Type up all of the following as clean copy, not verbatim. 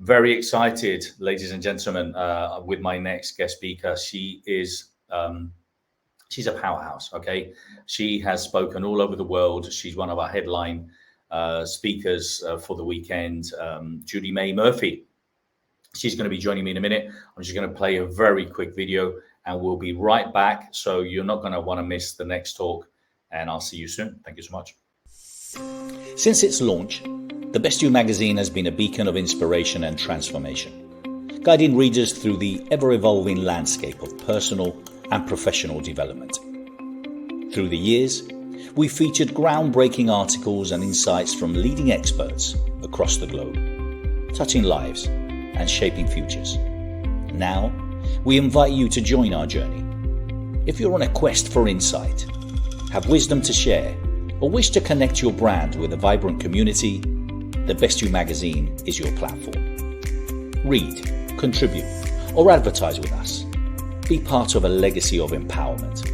Very excited, ladies and gentlemen, with my next guest speaker. She is she's a powerhouse. Okay, she has spoken all over the world. She's one of our headline speakers for the weekend. Judymay Murphy. She's going to be joining me in a minute. I'm just going to play a very quick video, and we'll be right back. So you're not going to want to miss the next talk. And I'll see you soon. Thank you so much. Since its launch, The Best You magazine has been a beacon of inspiration and transformation, guiding readers through the ever-evolving landscape of personal and professional development. Through the years, we've featured groundbreaking articles and insights from leading experts across the globe, touching lives and shaping futures. Now, we invite you to join our journey. If you're on a quest for insight, have wisdom to share, or wish to connect your brand with a vibrant community, The Best You magazine is your platform. Read, contribute, or advertise with us. Be part of a legacy of empowerment.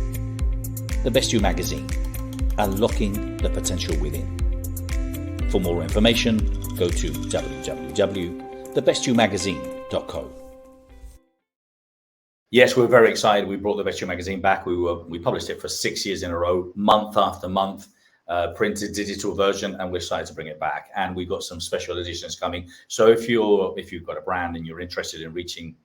The Best You magazine, unlocking the potential within. For more information, go to www.thebestyouMagazine.co. Yes, we're very excited. We brought The Best You magazine back. We published it for 6 years in a row, month after month. Printed digital version, and we're excited to bring it back. And we've got some special editions coming. So if you've got a brand and you're interested in reaching,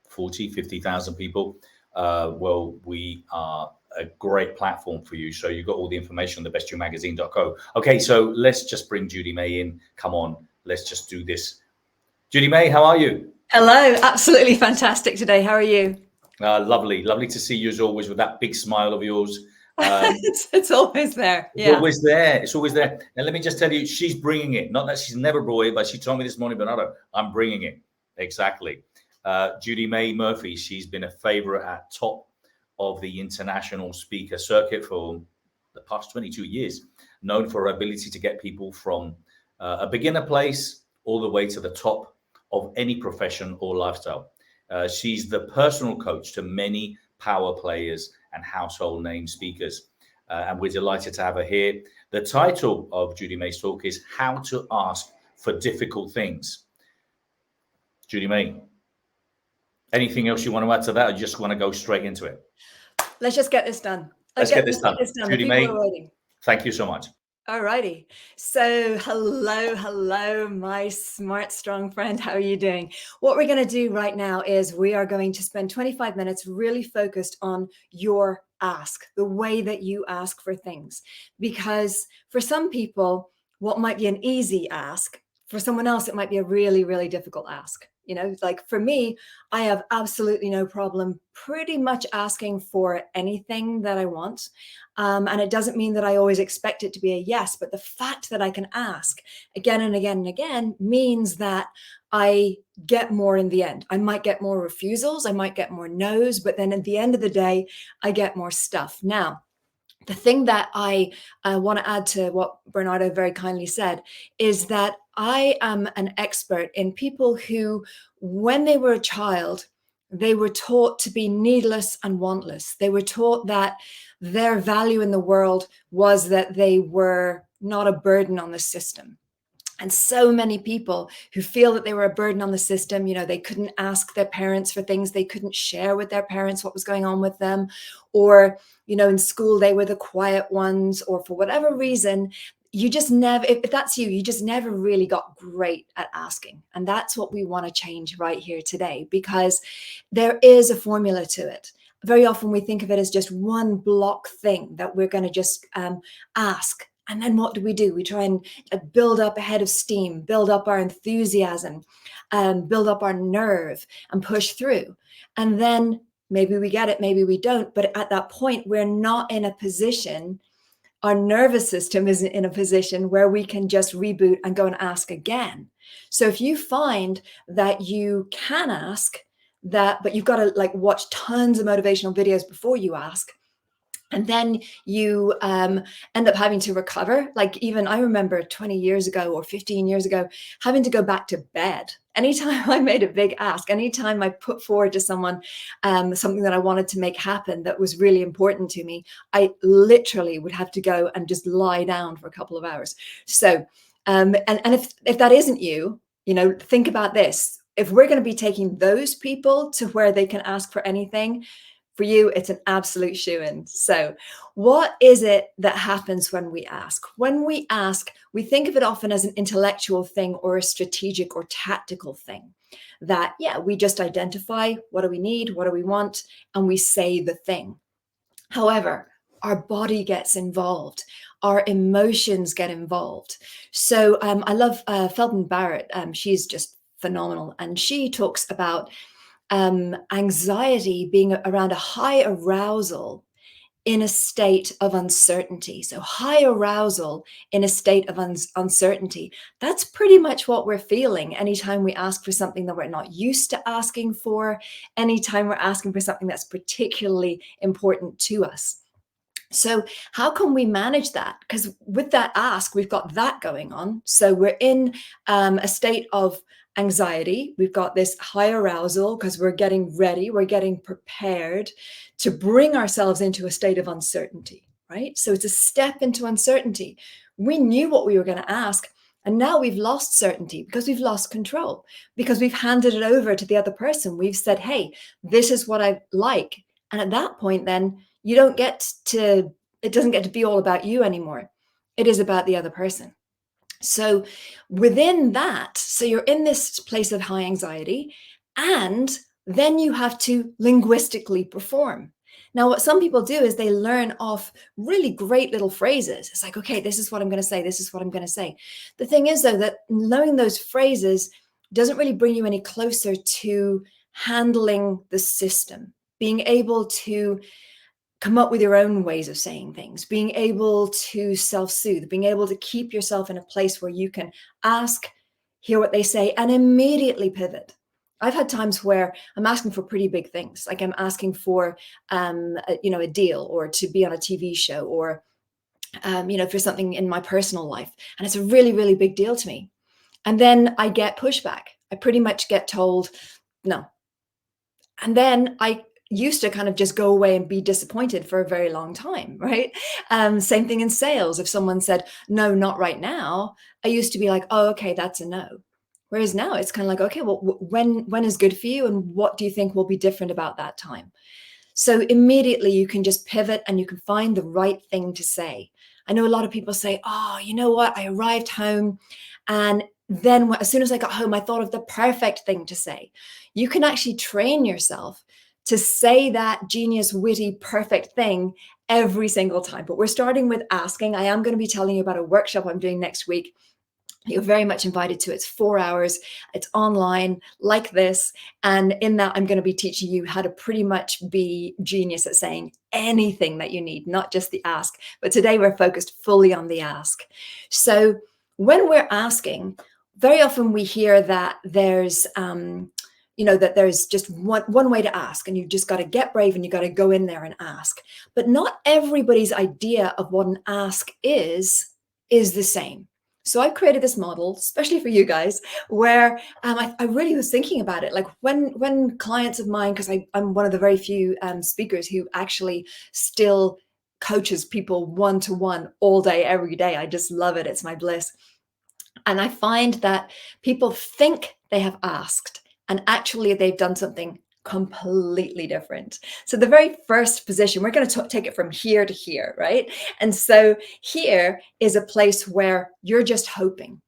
50,000 people, well, we are a great platform for you. So you've got all the information on thebestyouMagazine.co. Okay, so let's just bring Judymay in. Come on, let's just do this. Judymay, how are you? Hello, absolutely fantastic today. How are you? Lovely to see you as always with that big smile of yours. It's always there. Yeah. It's always there. And let me just tell you, she's bringing it. Not that she's never brought it, but she told me this morning, Bernardo, I'm bringing it. Exactly. Judymay Murphy, she's been a favorite at top of the international speaker circuit for the past 22 years, known for her ability to get people from a beginner place all the way to the top of any profession or lifestyle. She's the personal coach to many power players and household name speakers. And we're delighted to have her here. The title of Judymay's talk is How to Ask for Difficult Things. Judymay, anything else you want to add to that, or you just want to go straight into it? Let's just get this done. Let's get this done. Judymay, thank you so much. All righty. So hello, my smart, strong friend. How are you doing? What we're going to do right now is we are going to spend 25 minutes really focused on your ask, the way that you ask for things. Because for some people, what might be an easy ask, for someone else, it might be a really, really difficult ask. Like for me, I have absolutely no problem pretty much asking for anything that I want. And it doesn't mean that I always expect it to be a yes, but the fact that I can ask again and again and again means that I get more in the end. I might get more refusals, I might get more no's, but then at the end of the day, I get more stuff. Now, the thing that I want to add to what Bernardo very kindly said is that I am an expert in people who, when they were a child, they were taught to be needless and wantless. They were taught that their value in the world was that they were not a burden on the system. And so many people who feel that they were a burden on the system, they couldn't ask their parents for things, they couldn't share with their parents what was going on with them, or, in school, they were the quiet ones, or for whatever reason, you just never, if that's you just never really got great at asking. And that's what we want to change right here today, because there is a formula to it. Very often we think of it as just one block thing that we're going to just ask. And then what do? We try and build up a head of steam, build up our enthusiasm, build up our nerve and push through. And then maybe we get it, maybe we don't. But at that point, we're not in a position, our nervous system isn't in a position where we can just reboot and go and ask again. So if you find that you can ask that, but you've got to watch tons of motivational videos before you ask, and then you end up having to recover. Like even I remember 20 years ago or 15 years ago, having to go back to bed. Anytime I made a big ask, anytime I put forward to someone something that I wanted to make happen that was really important to me, I literally would have to go and just lie down for a couple of hours. So, and if that isn't you, Think about this. If we're going to be taking those people to where they can ask for anything, for you, it's an absolute shoo-in. So what is it that happens when we ask? When we ask, we think of it often as an intellectual thing or a strategic or tactical thing. That, yeah, we just identify what do we need, what do we want, and we say the thing. However, our body gets involved, our emotions get involved. So I love Feldman Barrett. She's just phenomenal. And she talks about anxiety being around a high arousal in a state of uncertainty. So high arousal in a state of uncertainty. That's pretty much what we're feeling anytime we ask for something that we're not used to asking for, anytime we're asking for something that's particularly important to us. So how can we manage that? Because with that ask, we've got that going on. So we're in a state of anxiety. We've got this high arousal because we're getting ready. We're getting prepared to bring ourselves into a state of uncertainty, right? So it's a step into uncertainty. We knew what we were going to ask. And now we've lost certainty because we've lost control, because we've handed it over to the other person. We've said, hey, this is what I like. And at that point, then it doesn't get to be all about you anymore. It is about the other person. So within that, so you're in this place of high anxiety, and then you have to linguistically perform. Now, what some people do is they learn off really great little phrases. It's like, okay, this is what I'm going to say. This is what I'm going to say. The thing is, though, that knowing those phrases doesn't really bring you any closer to handling the system, being able to come up with your own ways of saying things, being able to self-soothe, being able to keep yourself in a place where you can ask, hear what they say, and immediately pivot. I've had times where I'm asking for pretty big things, like I'm asking for, a deal, or to be on a TV show, or, for something in my personal life, and it's a really, really big deal to me. And then I get pushback. I pretty much get told no. And then I used to kind of just go away and be disappointed for a very long time, right? Same thing in sales. If someone said, no, not right now, I used to be like, oh, okay, that's a no. Whereas now it's kind of like, okay, well, when is good for you? And what do you think will be different about that time? So immediately you can just pivot and you can find the right thing to say. I know a lot of people say, oh, you know what? I arrived home, and then as soon as I got home, I thought of the perfect thing to say. You can actually train yourself to say that genius, witty, perfect thing every single time. But we're starting with asking. I am going to be telling you about a workshop I'm doing next week. You're very much invited to. It's 4 hours. It's online like this. And in that, I'm going to be teaching you how to pretty much be genius at saying anything that you need, not just the ask. But today we're focused fully on the ask. So when we're asking, very often we hear that there's, that there's just one way to ask, and you've just got to get brave and you got to go in there and ask. But not everybody's idea of what an ask is the same. So I've created this model, especially for you guys, where I really was thinking about it. Like when clients of mine, because I'm one of the very few speakers who actually still coaches people one-to-one all day, every day. I just love it. It's my bliss. And I find that people think they have asked, and actually they've done something completely different. So the very first position, we're going to take it from here to here, right? And so here is a place where you're just hoping.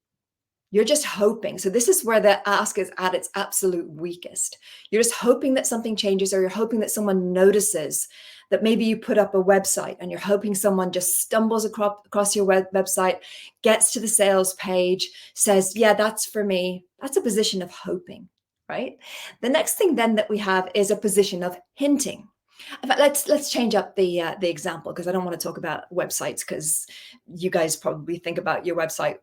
You're just hoping. So this is where the ask is at its absolute weakest. You're just hoping that something changes, or you're hoping that someone notices that maybe you put up a website and you're hoping someone just stumbles across your website, gets to the sales page, says, yeah, that's for me. That's a position of hoping. Right? The next thing then that we have is a position of hinting. In fact, let's change up the example, because I don't want to talk about websites, because you guys probably think about your website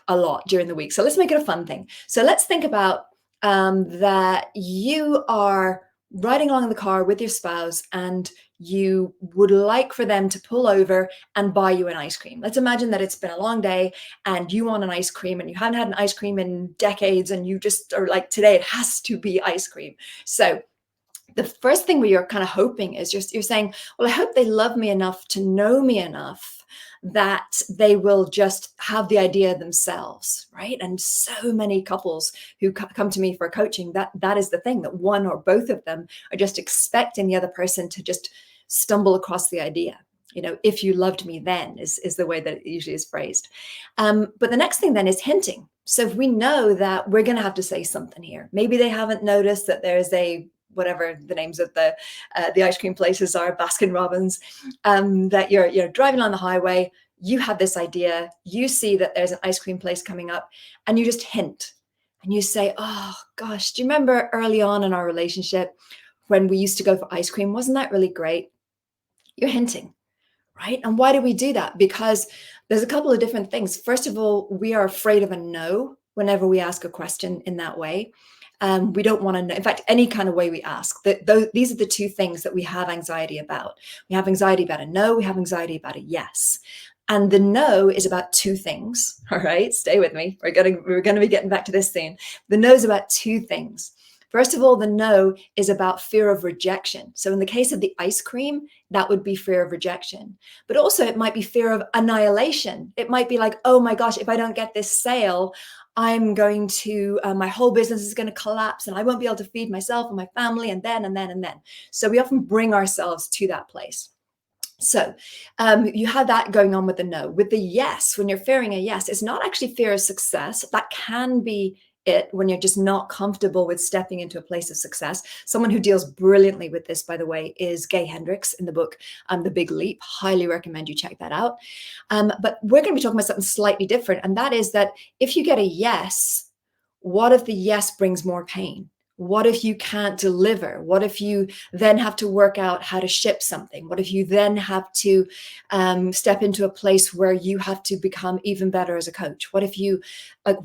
a lot during the week. So let's make it a fun thing. So let's think about that you are riding along in the car with your spouse, and you would like for them to pull over and buy you an ice cream. Let's imagine that it's been a long day and you want an ice cream, and you haven't had an ice cream in decades, and you just are like, today it has to be ice cream. So the first thing where you're kind of hoping is you're saying, well, I hope they love me enough to know me enough that they will just have the idea themselves, right? And so many couples who come to me for coaching, that is the thing, that one or both of them are just expecting the other person to just stumble across the idea. If you loved me then is the way that it usually is phrased. But the next thing then is hinting. So if we know that we're going to have to say something here, maybe they haven't noticed that there's whatever the names of the ice cream places are, Baskin Robbins, that you're driving on the highway, you have this idea, you see that there's an ice cream place coming up, and you just hint. And you say, oh gosh, do you remember early on in our relationship when we used to go for ice cream? Wasn't that really great? You're hinting. Right? And why do we do that? Because there's a couple of different things. First of all, we are afraid of a no whenever we ask a question in that way. We don't want to know. In fact, any kind of way we ask, these are the two things that we have anxiety about. We have anxiety about a no, we have anxiety about a yes. And the no is about two things. All right, stay with me. We're going to be getting back to this soon. The no is about two things. First of all, the no is about fear of rejection. So in the case of the ice cream, that would be fear of rejection. But also it might be fear of annihilation. It might be like, oh my gosh, if I don't get this sale, I'm going to, my whole business is going to collapse and I won't be able to feed myself and my family and then. So we often bring ourselves to that place. So you have that going on with the no. With the yes, when you're fearing a yes, it's not actually fear of success. That can be it when you're just not comfortable with stepping into a place of success. Someone who deals brilliantly with this, by the way, is Gay Hendricks in the book, The Big Leap. Highly recommend you check that out. But we're going to be talking about something slightly different. And that is that if you get a yes, what if the yes brings more pain? What if you can't deliver? What if you then have to work out how to ship something? What if you then have to step into a place where you have to become even better as a coach? What if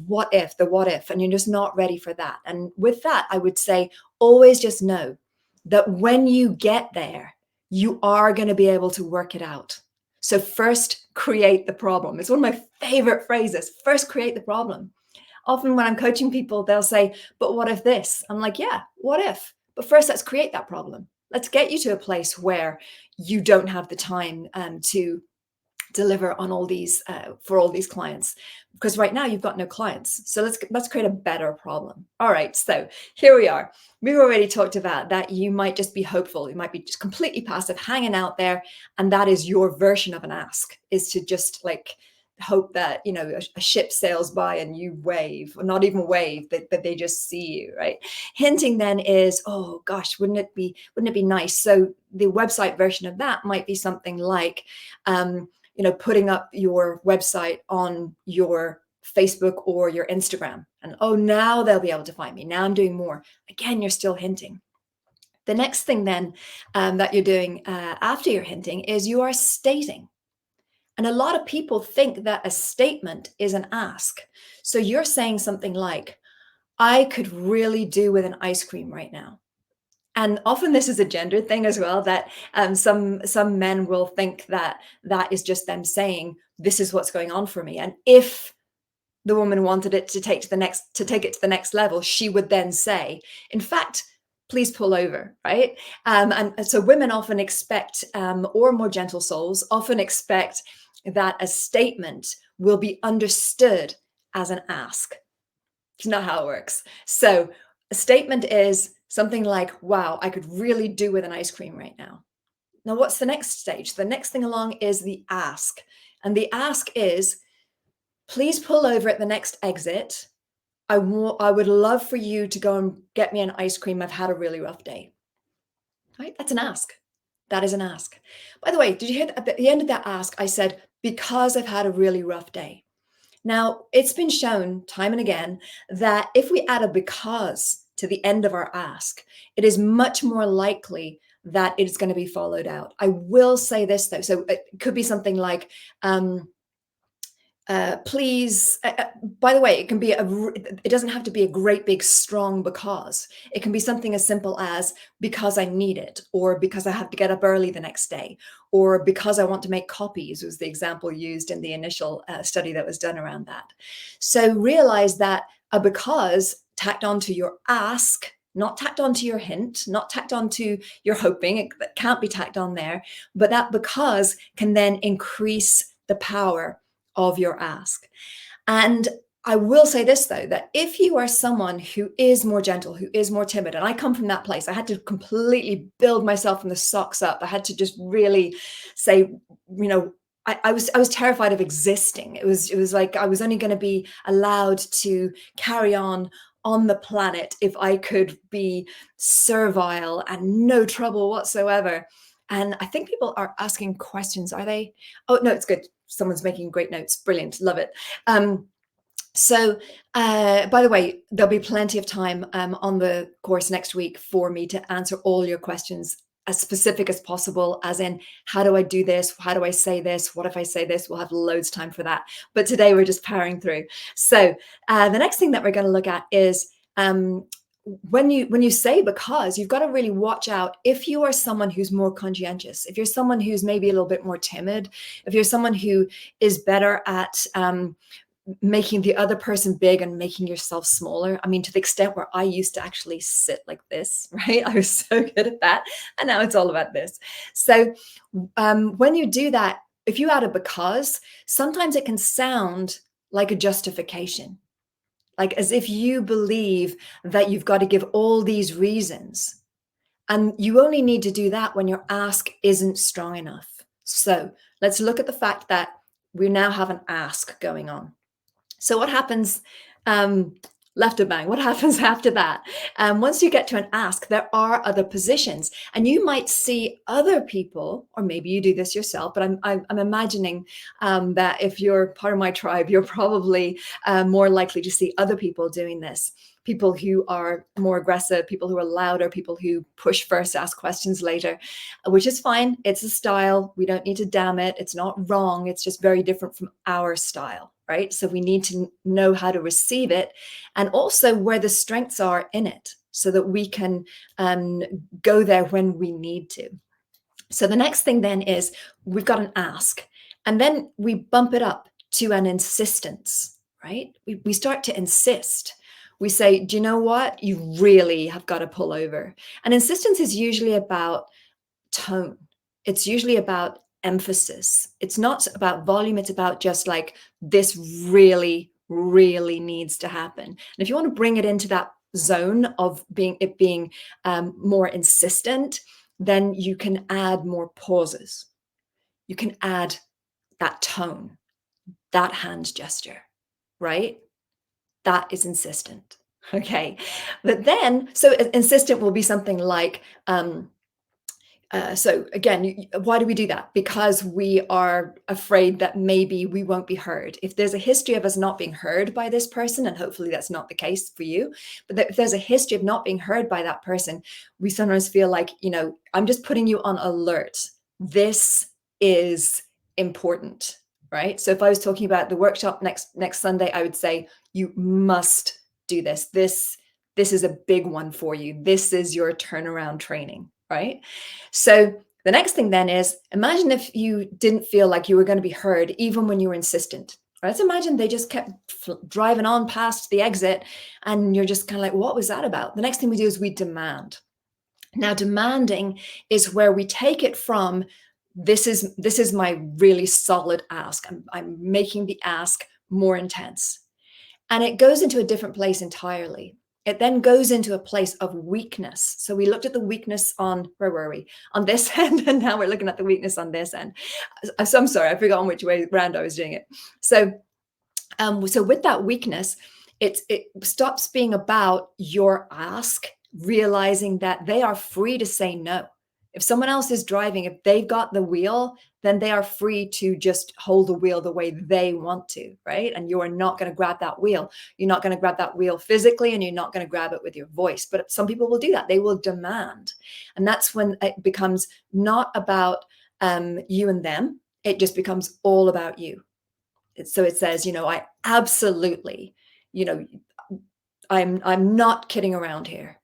what if, and you're just not ready for that? And with that, I would say, always just know that when you get there, you are going to be able to work it out. So first, create the problem. It's one of my favorite phrases. First, create the problem. Often when I'm coaching people, they'll say, but what if this? I'm like, yeah, what if? But first, let's create that problem. Let's get you to a place where you don't have the time to deliver on all these for all these clients, because right now you've got no clients. So let's create a better problem. All right, so here we are. We've already talked about that you might just be hopeful. You might be just completely passive, hanging out there, and that is your version of an ask, is to just like hope that a ship sails by and you wave, or not even wave, but they just see you, right? Hinting then is, oh gosh, wouldn't it be nice? So the website version of that might be something like putting up your website on your Facebook or your Instagram, and oh, now they'll be able to find me. Now I'm doing more. Again, you're still hinting. The next thing then that you're doing after you're hinting is you are stating. And a lot of people think that a statement is an ask. So you're saying something like, I could really do with an ice cream right now. And often this is a gender thing as well, that some men will think that is just them saying, this is what's going on for me. And if the woman wanted it to take it to the next level, she would then say, in fact, please pull over, right? And so women often expect, or more gentle souls often expect, that a statement will be understood as an ask. It's not how it works. So a statement is something like, wow, I could really do with an ice cream right now. Now, what's the next stage? The next thing along is the ask. And the ask is, please pull over at the next exit. I would love for you to go and get me an ice cream. I've had a really rough day. Right? That's an ask. That is an ask. By the way, did you hear at the end of that ask, I said, because I've had a really rough day. Now, it's been shown time and again that if we add a because to the end of our ask, it is much more likely that it is going to be followed out. I will say this though. So it could be something like, please, by the way, it doesn't have to be a great big strong because. It can be something as simple as, because I need it, or because I have to get up early the next day, or because I want to make copies, was the example used in the initial study that was done around that. So realize that a because tacked onto your ask, not tacked onto your hint, not tacked onto your hoping, it can't be tacked on there, but that because can then increase the power of your ask. And I will say this, though, that if you are someone who is more gentle, who is more timid, and I come from that place, I had to completely build myself from the socks up. I had to just really say, I was terrified of existing. It was like I was only going to be allowed to carry on the planet if I could be servile and no trouble whatsoever. And I think people are asking questions. Are they? Oh, no, it's good. Someone's making great notes. Brilliant. Love it. So, by the way, there'll be plenty of time on the course next week for me to answer all your questions as specific as possible, as in, how do I do this? How do I say this? What if I say this? We'll have loads of time for that. But today we're just powering through. So the next thing that we're going to look at is when you say because, you've got to really watch out if you are someone who's more conscientious, if you're someone who's maybe a little bit more timid, if you're someone who is better at making the other person big and making yourself smaller. I mean, to the extent where I used to actually sit like this, right? I was so good at that. And now it's all about this. So when you do that, if you add a because, sometimes it can sound like a justification, like as if you believe that you've got to give all these reasons. And you only need to do that when your ask isn't strong enough. So let's look at the fact that we now have an ask going on. So what happens, left of bang, what happens after that? Once you get to an ask, there are other positions, and you might see other people, or maybe you do this yourself, but I'm imagining that if you're part of my tribe, you're probably more likely to see other people doing this. People who are more aggressive, people who are louder, people who push first, ask questions later, which is fine. It's a style. We don't need to damn it. It's not wrong. It's just very different from our style, right? So we need to know how to receive it, and also where the strengths are in it, so that we can go there when we need to. So the next thing then is we've got an ask, and then we bump it up to an insistence, right? We start to insist. We say, do you know what? You really have got to pull over. And insistence is usually about tone. It's usually about emphasis. It's not about volume. It's about just like, this really, really needs to happen. And if you want to bring it into that zone of being more insistent, then you can add more pauses. You can add that tone, that hand gesture, right? That is insistent. Okay. But then, so insistent will be something like, so again, why do we do that? Because we are afraid that maybe we won't be heard. If there's a history of us not being heard by this person, and hopefully that's not the case for you, but if there's a history of not being heard by that person, we sometimes feel like, I'm just putting you on alert. This is important, right? So if I was talking about the workshop next Sunday, I would say, you must do this. This is a big one for you. This is your turnaround training, right? So the next thing then is, imagine if you didn't feel like you were going to be heard, even when you were insistent. Right? Let's imagine they just kept driving on past the exit, and you're just kind of like, what was that about? The next thing we do is we demand. Now, demanding is where we take it from, this is my really solid ask. I'm making the ask more intense. And it goes into a different place entirely. It then goes into a place of weakness. So we looked at the weakness on, where were we? On this end, and now we're looking at the weakness on this end. So I'm sorry, I've forgotten which way around I was doing it. So with that weakness, it stops being about your ask, realizing that they are free to say no. If someone else is driving, if they've got the wheel, then they are free to just hold the wheel the way they want to, right? And you are not going to grab that wheel. You're not going to grab that wheel physically, and you're not going to grab it with your voice. But some people will do that. They will demand. And that's when it becomes not about you and them. It just becomes all about you. So it says, I absolutely, I'm not kidding around here.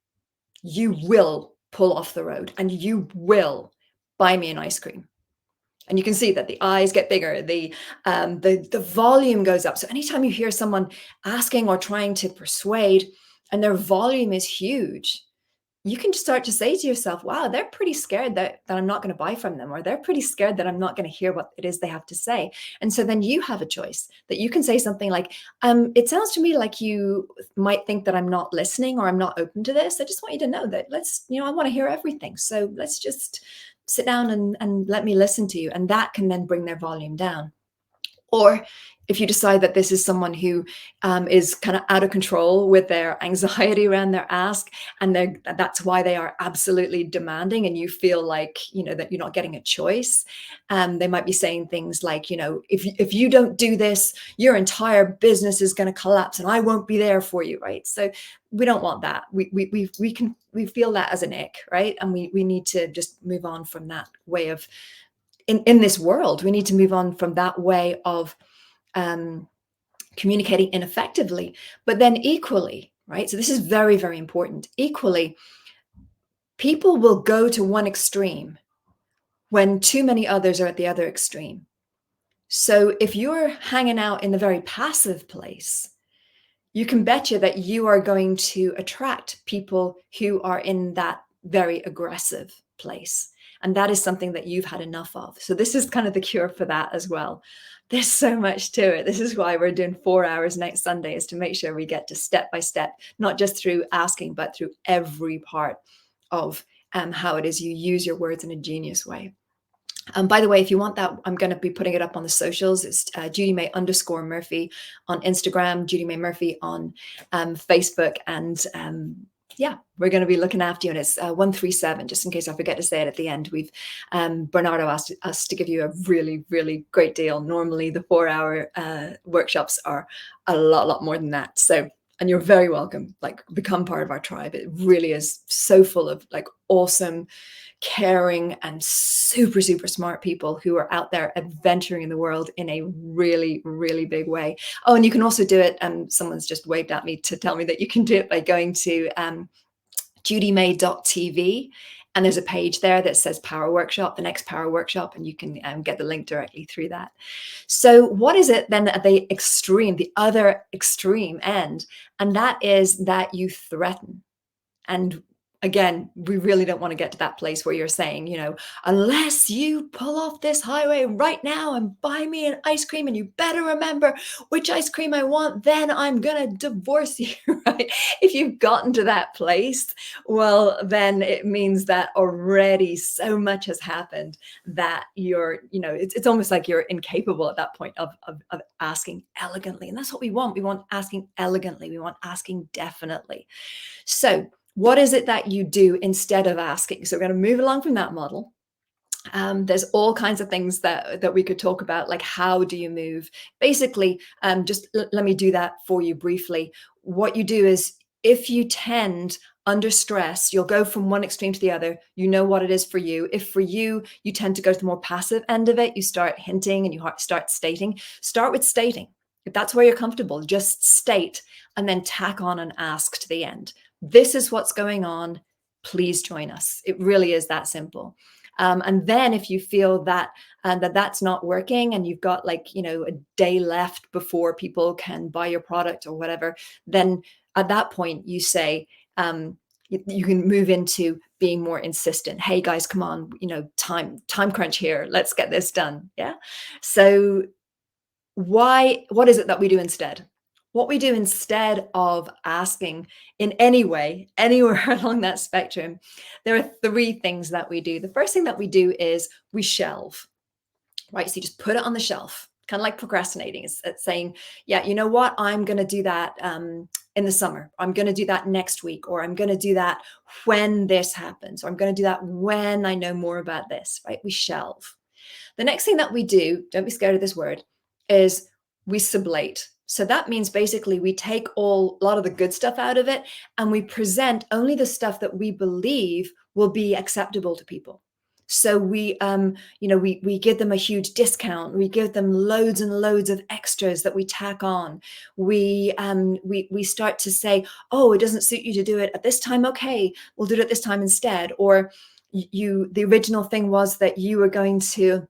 You will pull off the road, and you will buy me an ice cream. And you can see that the eyes get bigger, the volume goes up. So anytime you hear someone asking or trying to persuade, and their volume is huge, you can start to say to yourself, wow, they're pretty scared that I'm not going to buy from them, or they're pretty scared that I'm not going to hear what it is they have to say. And so then you have a choice that you can say something like, it sounds to me like you might think that I'm not listening or I'm not open to this. I just want you to know that I want to hear everything. So let's just sit down and let me listen to you. And that can then bring their volume down. Or if you decide that this is someone who is kind of out of control with their anxiety around their ask, and that's why they are absolutely demanding, and you feel like, that you're not getting a choice, they might be saying things like, if you don't do this, your entire business is going to collapse and I won't be there for you, right? So we don't want that. We feel that as an ick, right? And we need to just move on from that way of, in this world, we need to move on from that way of communicating ineffectively. But then equally, right? So this is very, very important. Equally, people will go to one extreme when too many others are at the other extreme. So if you're hanging out in the very passive place, you can betcha that you are going to attract people who are in that very aggressive place. And that is something that you've had enough of. So this is kind of the cure for that as well. There's so much to it. This is why we're doing 4 hours next Sunday, is to make sure we get to step by step, not just through asking, but through every part of how it is you use your words in a genius way. By the way, if you want that, I'm going to be putting it up on the socials. It's Judymay_Murphy on Instagram, Judymay Murphy on Facebook. And yeah, we're going to be looking after you. And it's 137, just in case I forget to say it at the end. Bernardo asked us to give you a really, really great deal. Normally the 4-hour workshops are a lot more than that. So, and you're very welcome, like, become part of our tribe. It really is so full of like awesome, caring, and super, super smart people who are out there adventuring in the world in a really, really big way. Oh, and you can also do it. Someone's just waved at me to tell me that you can do it by going to judymay.tv. And there's a page there that says Power Workshop, the next Power Workshop, and you can get the link directly through that. So what is it then at the extreme, the other extreme end? And that is that you threaten. And again, we really don't want to get to that place where you're saying, unless you pull off this highway right now and buy me an ice cream, and you better remember which ice cream I want, then I'm going to divorce you, right? If you've gotten to that place, well, then it means that already so much has happened that you're, it's almost like you're incapable at that point of asking elegantly. And that's what we want. We want asking elegantly. We want asking definitely. So what is it that you do instead of asking? So we're going to move along from that model. There's all kinds of things that we could talk about, like how do you move? Basically, just let me do that for you briefly. What you do is, if you tend under stress, you'll go from one extreme to the other. You know what it is for you. If for you, you tend to go to the more passive end of it, you start hinting and you start stating. Start with stating. If that's where you're comfortable, just state and then tack on an ask to the end. This is what's going on. Please join us. It really is that simple. And then if you feel that that's not working, and you've got a day left before people can buy your product or whatever, then at that point you say, you can move into being more insistent. Hey guys, come on, time crunch here. Let's get this done. Yeah. So what is it that we do instead? What we do instead of asking in any way, anywhere along that spectrum, there are 3 things that we do. The first thing that we do is we shelve, right? So you just put it on the shelf, kind of like procrastinating. It's saying, yeah, you know what? I'm going to do that in the summer. I'm going to do that next week, or I'm going to do that when this happens, or I'm going to do that when I know more about this, right? We shelve. The next thing that we do, don't be scared of this word, is we sublate. So that means basically we take a lot of the good stuff out of it, and we present only the stuff that we believe will be acceptable to people. So we give them a huge discount. We give them loads and loads of extras that we tack on. We start to say, oh, it doesn't suit you to do it at this time. Okay, we'll do it at this time instead. Or the original thing was that you were going to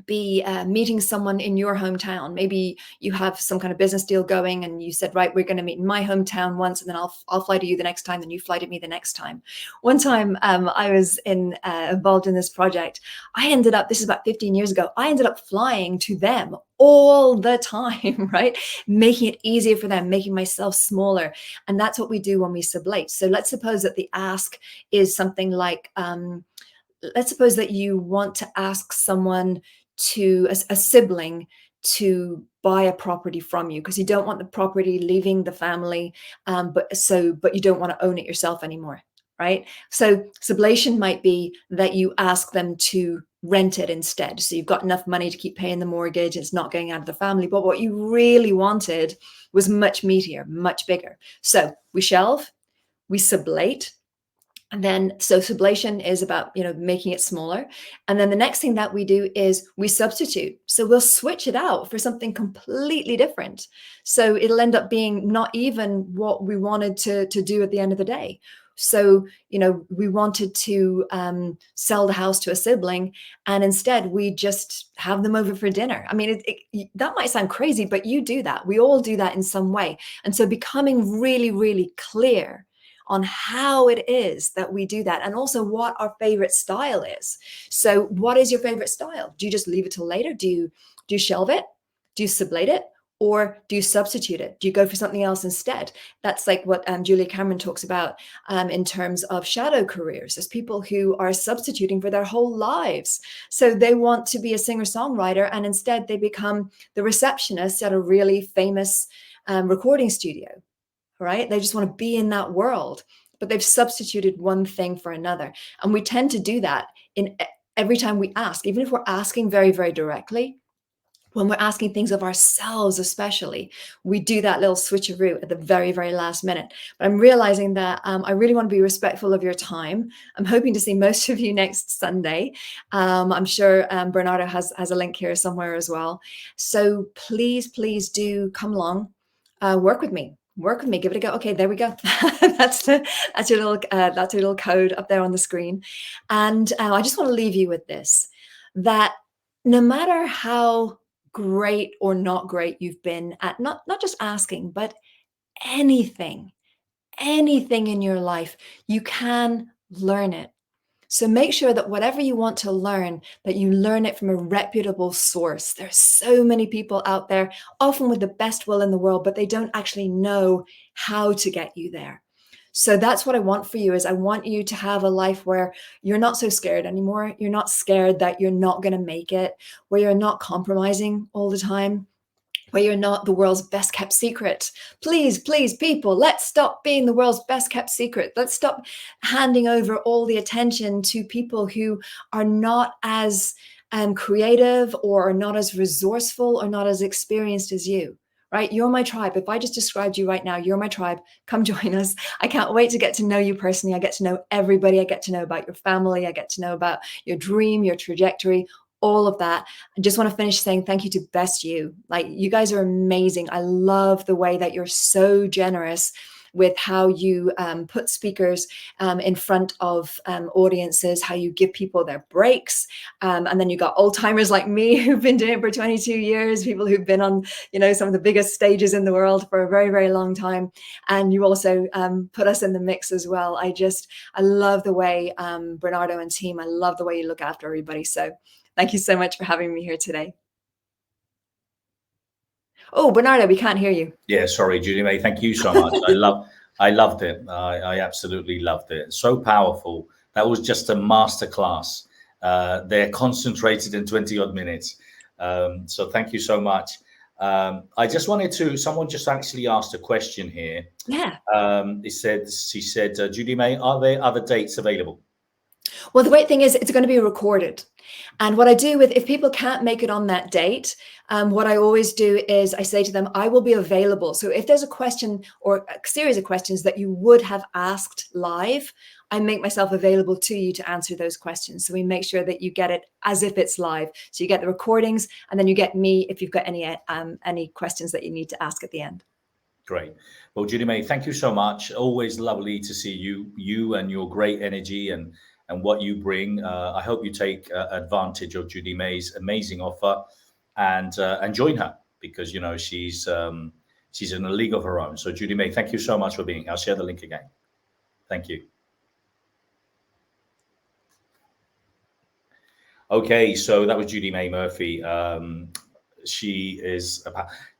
be meeting someone in your hometown. Maybe you have some kind of business deal going and you said, right, we're going to meet in my hometown once, and then I'll fly to you the next time, then you fly to me the next time. One time I was involved in this project. This is about 15 years ago, I ended up flying to them all the time, right? Making it easier for them, making myself smaller. And that's what we do when we sublate. So let's suppose that the ask is something like, let's suppose that you want to ask someone a sibling to buy a property from you because you don't want the property leaving the family, but you don't want to own it yourself anymore, right? So sublation might be that you ask them to rent it instead. So you've got enough money to keep paying the mortgage, it's not going out of the family, but what you really wanted was much meatier, much bigger. So we shelve, we sublate. And then, so sublation is about, making it smaller. And then the next thing that we do is we substitute. So we'll switch it out for something completely different. So it'll end up being not even what we wanted to do at the end of the day. So, we wanted to sell the house to a sibling, and instead we just have them over for dinner. I mean, that might sound crazy, but you do that. We all do that in some way. And so becoming really, really clear on how it is that we do that, and also what our favorite style is. So what is your favorite style? Do you just leave it till later? Do you shelve it? Do you sublate it? Or do you substitute it? Do you go for something else instead? That's like what Julia Cameron talks about in terms of shadow careers. There's people who are substituting for their whole lives. So they want to be a singer-songwriter, and instead they become the receptionist at a really famous recording studio. Right? They just want to be in that world, but they've substituted one thing for another. And we tend to do that in every time we ask, even if we're asking very, very directly. When we're asking things of ourselves, especially, we do that little switcheroo at the very, very last minute. But I'm realizing that I really want to be respectful of your time. I'm hoping to see most of you next Sunday. I'm sure Bernardo has a link here somewhere as well. So please, please do come along, work with me. Give it a go. Okay, there we go. that's your little code up there on the screen. And I just want to leave you with this, that no matter how great or not great you've been at not just asking, but anything in your life, you can learn it. So make sure that whatever you want to learn, that you learn it from a reputable source. There's so many people out there, often with the best will in the world, but they don't actually know how to get you there. So that's what I want for you, is I want you to have a life where you're not so scared anymore. You're not scared that you're not going to make it, where you're not compromising all the time, where you're not the world's best kept secret. Please, please, people, let's stop being the world's best kept secret. Let's stop handing over all the attention to people who are not as creative, or are not as resourceful, or not as experienced as you. Right? You're my tribe. If I just described you right now, you're my tribe. Come join us. I can't wait to get to know you personally. I get to know everybody. I get to know about your family. I get to know about your dream, your trajectory, all of that. I just want to finish saying thank you to Best You. Like, you guys are amazing. I love the way that you're so generous with how you put speakers in front of audiences, how you give people their breaks. And then you got old timers like me who've been doing it for 22 years, people who've been on, some of the biggest stages in the world for a very, very long time. And you also put us in the mix as well. I love the way, Bernardo and team, I love the way you look after everybody. So thank you so much for having me here today. Oh, Bernardo, we can't hear you. Yeah, sorry, Judymay. Thank you so much. I loved it. I absolutely loved it. So powerful. That was just a masterclass. They're concentrated in 20 odd minutes. So thank you so much. I just wanted to, someone just actually asked a question here. Yeah. She said, Judymay, are there other dates available? Well, the great thing is it's going to be recorded. And what I do if people can't make it on that date, what I always do is I say to them, I will be available. So if there's a question or a series of questions that you would have asked live, I make myself available to you to answer those questions. So we make sure that you get it as if it's live. So you get the recordings, and then you get me if you've got any questions that you need to ask at the end. Great. Well, Judymay, thank you so much. Always lovely to see you and your great energy and and what you bring. I hope you take advantage of Judymay's amazing offer and join her, because she's in a league of her own. So Judymay, thank you so much for being here. I'll share the link again. Thank you. Okay, so that was Judymay Murphy.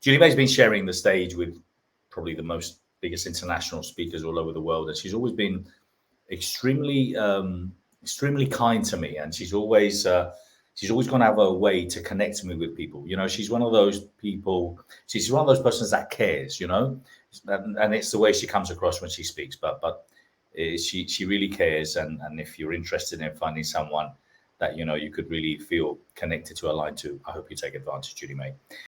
Judymay's been sharing the stage with probably the biggest international speakers all over the world, and she's always been extremely kind to me, and she's always gone out of her way to connect me with people. She's one of those people. She's one of those persons that cares. And it's the way she comes across when she speaks. But she really cares, and if you're interested in finding someone that you could really feel connected to, aligned to, I hope you take advantage, Judymay.